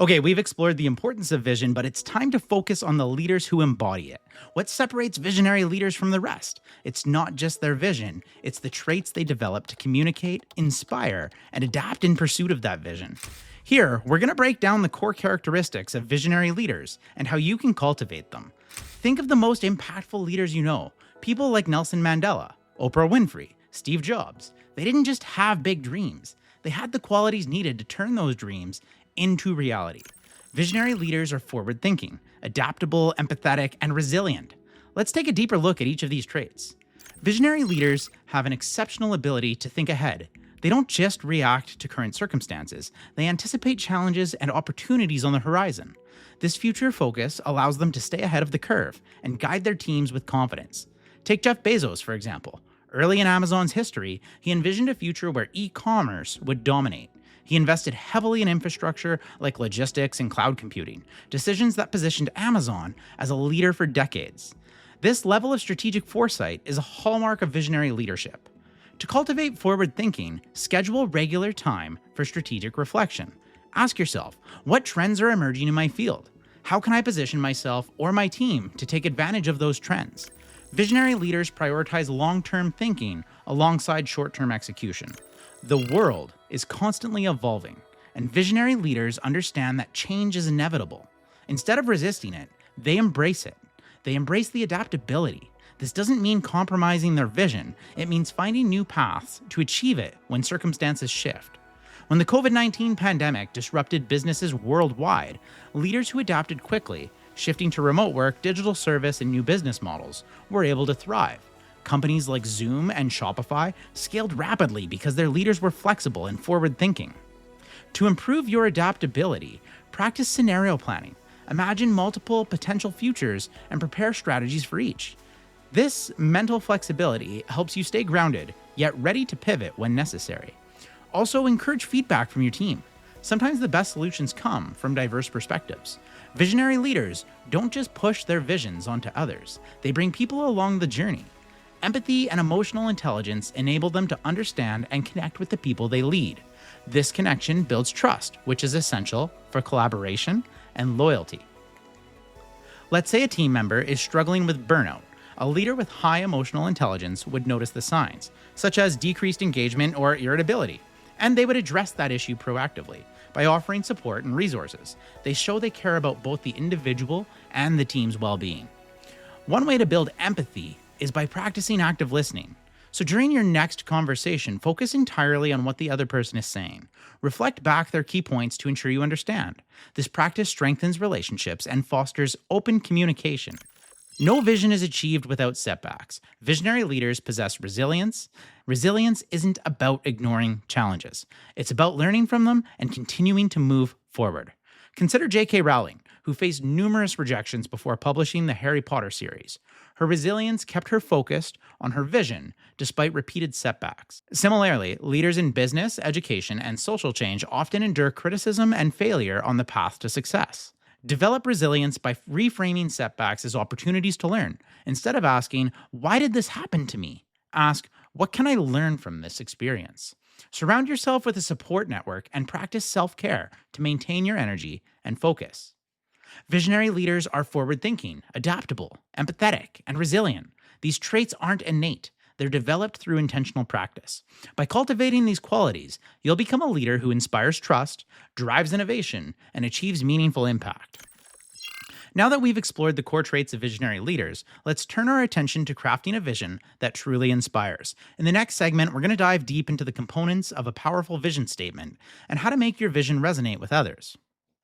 Okay, we've explored the importance of vision, but it's time to focus on the leaders who embody it. What separates visionary leaders from the rest? It's not just their vision, it's the traits they develop to communicate, inspire, and adapt in pursuit of that vision. Here, we're going to break down the core characteristics of visionary leaders and how you can cultivate them. Think of the most impactful leaders you know, people like Nelson Mandela, Oprah Winfrey, Steve Jobs. They didn't just have big dreams, they had the qualities needed to turn those dreams into reality. Visionary leaders are forward-thinking, adaptable, empathetic, and resilient. Let's take a deeper look at each of these traits. Visionary leaders have an exceptional ability to think ahead. They don't just react to current circumstances, they anticipate challenges and opportunities on the horizon. This future focus allows them to stay ahead of the curve and guide their teams with confidence. Take Jeff Bezos, for example. Early in Amazon's history, he envisioned a future where e-commerce would dominate. He invested heavily in infrastructure like logistics and cloud computing, decisions that positioned Amazon as a leader for decades. This level of strategic foresight is a hallmark of visionary leadership. To cultivate forward thinking, schedule regular time for strategic reflection. Ask yourself, what trends are emerging in my field? How can I position myself or my team to take advantage of those trends? Visionary leaders prioritize long-term thinking alongside short-term execution. The world is constantly evolving, and visionary leaders understand that change is inevitable. Instead of resisting it, they embrace it. They embrace the adaptability. This doesn't mean compromising their vision, it means finding new paths to achieve it when circumstances shift. When the COVID-19 pandemic disrupted businesses worldwide, leaders who adapted quickly, shifting to remote work, digital service, and new business models, were able to thrive. Companies like Zoom and Shopify scaled rapidly because their leaders were flexible and forward-thinking. To improve your adaptability, practice scenario planning. Imagine multiple potential futures and prepare strategies for each. This mental flexibility helps you stay grounded, yet ready to pivot when necessary. Also, encourage feedback from your team. Sometimes the best solutions come from diverse perspectives. Visionary leaders don't just push their visions onto others, they bring people along the journey. Empathy and emotional intelligence enable them to understand and connect with the people they lead. This connection builds trust, which is essential for collaboration and loyalty. Let's say a team member is struggling with burnout. A leader with high emotional intelligence would notice the signs, such as decreased engagement or irritability, and they would address that issue proactively by offering support and resources. They show they care about both the individual and the team's well-being. One way to build empathy is by practicing active listening. So during your next conversation, focus entirely on what the other person is saying. Reflect back their key points to ensure you understand. This practice strengthens relationships and fosters open communication. No vision is achieved without setbacks. Visionary leaders possess resilience. Resilience isn't about ignoring challenges. It's about learning from them and continuing to move forward. Consider J.K. Rowling, who faced numerous rejections before publishing the Harry Potter series. Her resilience kept her focused on her vision despite repeated setbacks. Similarly, leaders in business, education, and social change often endure criticism and failure on the path to success. Develop resilience by reframing setbacks as opportunities to learn. Instead of asking, "Why did this happen to me?" ask, "What can I learn from this experience?" Surround yourself with a support network and practice self-care to maintain your energy and focus. Visionary leaders are forward-thinking, adaptable, empathetic, and resilient. These traits aren't innate. They're developed through intentional practice. By cultivating these qualities, you'll become a leader who inspires trust, drives innovation, and achieves meaningful impact. Now that we've explored the core traits of visionary leaders, let's turn our attention to crafting a vision that truly inspires. In the next segment, we're going to dive deep into the components of a powerful vision statement and how to make your vision resonate with others.